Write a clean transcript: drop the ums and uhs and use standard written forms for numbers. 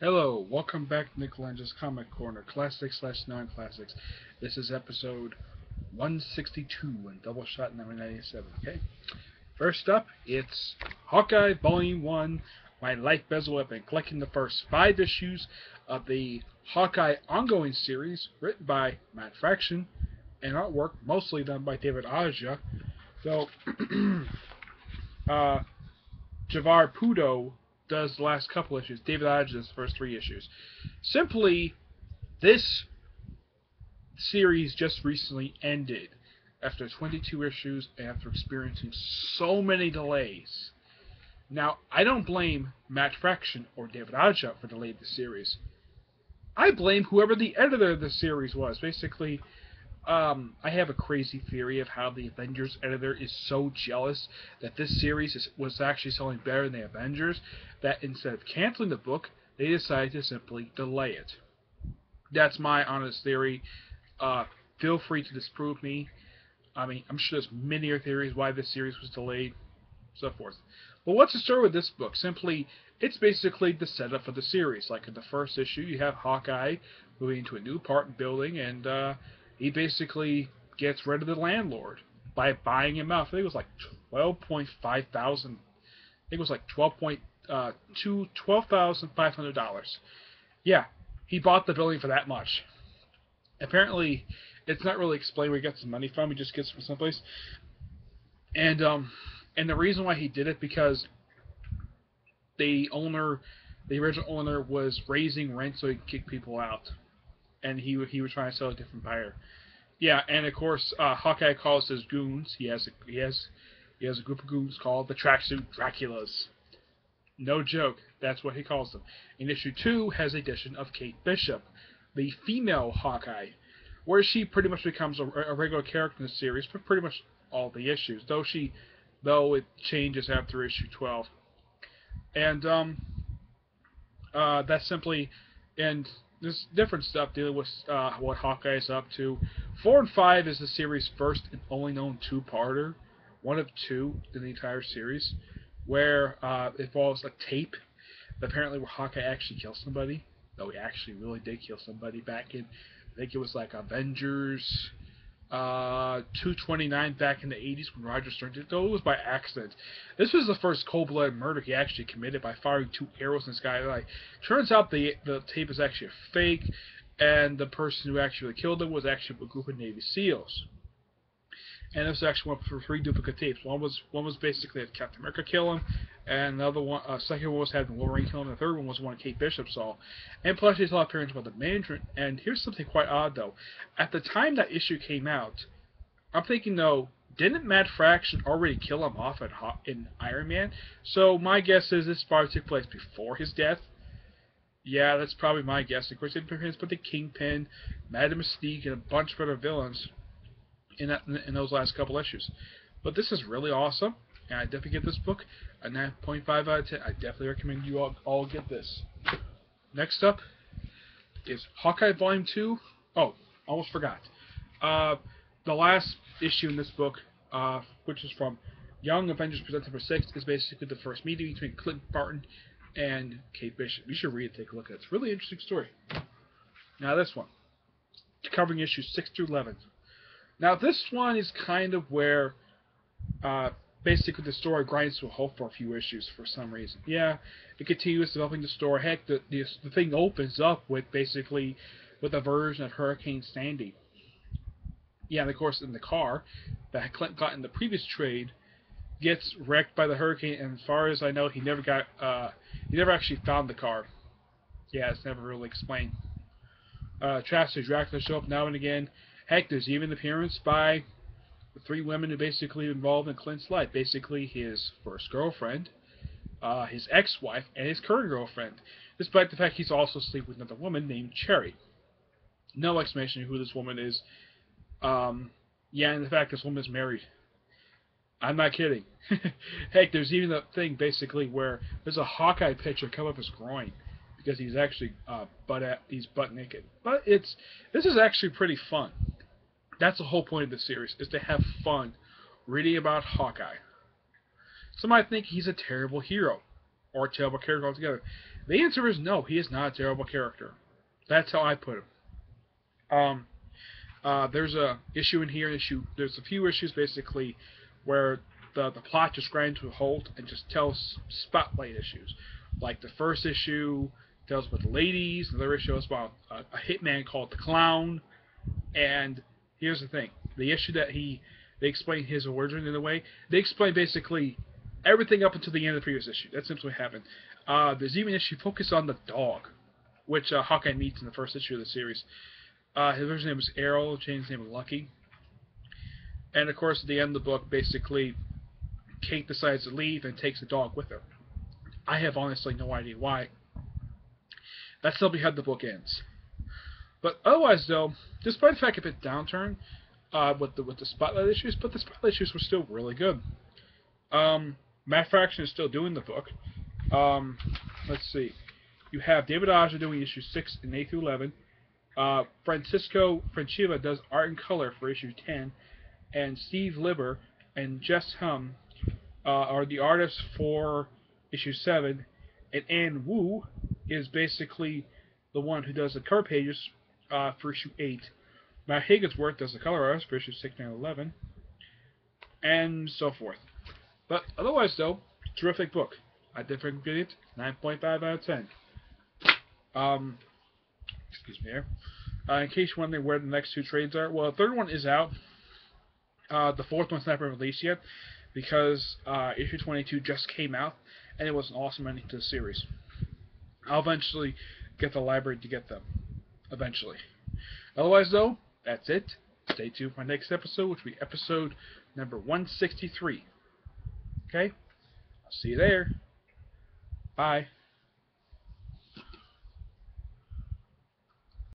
Hello, welcome back to Nick Lenz's Comic Corner, Classics slash Non-Classics. This is episode 162 in Doubleshot number 97, okay? First up, it's Hawkeye Volume 1, My Life Bezel. I've been collecting the first 5 issues of the Hawkeye ongoing series, written by Matt Fraction, and artwork mostly done by David Aja, though uh, Javar Pudo does the last couple issues. David Aja does the first 3 issues. Simply, this series just recently ended after 22 issues and after experiencing so many delays. Now, I don't blame Matt Fraction or David Aja for delaying the series. I blame whoever the editor of the series was. Basically, I have a crazy theory of how the Avengers editor is so jealous that this series was actually selling better than the Avengers, that instead of canceling the book, they decided to simply delay it. That's my honest theory. Feel free to disprove me. I mean, I'm sure there's many other theories why this series was delayed, so forth. But what's the story with this book? Simply, it's basically the setup for the series. Like in the first issue, you have Hawkeye moving into a new apartment building, and he basically gets rid of the landlord by buying him out. I think it was like 12.5 thousand. I think it was like $12,500. Yeah, he bought the building for that much. Apparently, it's not really explained where he gets the money from. He just gets it from someplace. And and the reason why he did it because the original owner, was raising rent so he could kick people out, and he was trying to sell a different buyer. Yeah, and of course, Hawkeye calls his goons. He has a group of goons called the Tracksuit Draculas. No joke, that's what he calls them. And issue 2 has the addition of Kate Bishop, the female Hawkeye, where she pretty much becomes a regular character in the series for pretty much all the issues, though it changes after issue 12. And that's simply, and there's different stuff dealing with what Hawkeye is up to. 4 and 5 is the series' first and only known two-parter, one of 2 in the entire series, where it involves a tape, apparently where Hawkeye actually kills somebody, though he actually really did kill somebody back in, I think it was like Avengers 229 back in the 80s when Roger Stern did it, though it was by accident. This was the first cold-blooded murder he actually committed by firing 2 arrows in this guy's eye. Turns out the tape is actually a fake, and the person who actually killed him was actually a group of Navy SEALs. And this actually went for 3 duplicate tapes. One was basically had Captain America kill him, and another one, second one was having Wolverine kill him, and the third one was one Kate Bishop saw. And plus, he saw appearance about the management. And here's something quite odd, though. At the time that issue came out, I'm thinking, though, didn't Matt Fraction already kill him off in Iron Man? So my guess is this probably took place before his death. Yeah, that's probably my guess. Of course, they put the Kingpin, Madame Mystique, and a bunch of other villains in those last couple issues. But this is really awesome, and I definitely get this book a 9.5 out of 10. I definitely recommend you all get this. Next up is Hawkeye Volume 2. Oh, almost forgot. The last issue in this book, which is from Young Avengers Presents number 6, is basically the first meeting between Clint Barton and Kate Bishop. You should read it, take a look at it. It's a really interesting story. Now this one, covering issues 6 through 11. Now, this one is kind of where basically the story grinds to a halt for a few issues for some reason. Yeah, it continues developing the story. Heck, the thing opens up with basically with a version of Hurricane Sandy. Yeah, and of course, in the car that Clint got in the previous trade gets wrecked by the hurricane, and as far as I know, he never actually found the car. Yeah, it's never really explained. Trash Dracula show up now and again. Heck, there's even an appearance by the 3 women who basically involved in Clint's life. Basically, his first girlfriend, his ex-wife, and his current girlfriend. Despite the fact he's also sleeping with another woman named Cherry. No explanation of who this woman is. Yeah, and the fact this woman is married. I'm not kidding. Heck, there's even a thing basically where there's a Hawkeye picture come up his groin because he's actually he's butt naked. But this is actually pretty fun. That's the whole point of the series, is to have fun reading about Hawkeye. Some might think he's a terrible hero. or a terrible character altogether? The answer is no. He is not a terrible character. That's how I put him. There's a issue in here. There's a few issues basically where the plot just grinds to a halt and just tells spotlight issues. Like the first issue tells about the ladies. Another issue is about a hitman called the Clown. And here's the thing: the issue that they explain his origin in a way. They explain basically everything up until the end of the previous issue. That's simply what happened. There's even an issue focused on the dog, which Hawkeye meets in the first issue of the series. His original name was Errol, changed his name was Lucky. And of course, at the end of the book, basically, Kate decides to leave and takes the dog with her. I have honestly no idea why. That's simply how the book ends. But otherwise, though, despite the fact of its downturn with the spotlight issues, but the spotlight issues were still really good. Matt Fraction is still doing the book. Let's see. You have David Aja doing issues 6 and 8 through 11. Francisco Francella does art and color for issue 10. And Steve Lieber and Jess Hum are the artists for issue 7. And Ann Wu is basically the one who does the cover pages for issue 8. Matt Higginsworth does the color arts for issue 6 and 11. And so forth. But otherwise, though, terrific book. I definitely give it 9.5 out of 10. Excuse me here. In case you're wondering where the next two trades are, well, the third one is out. The fourth one's not been released yet because issue 22 just came out, and it was an awesome ending to the series. I'll eventually get the library to get them. Eventually. Otherwise, though, that's it. Stay tuned for my next episode, which will be episode number 163. Okay? I'll see you there. Bye.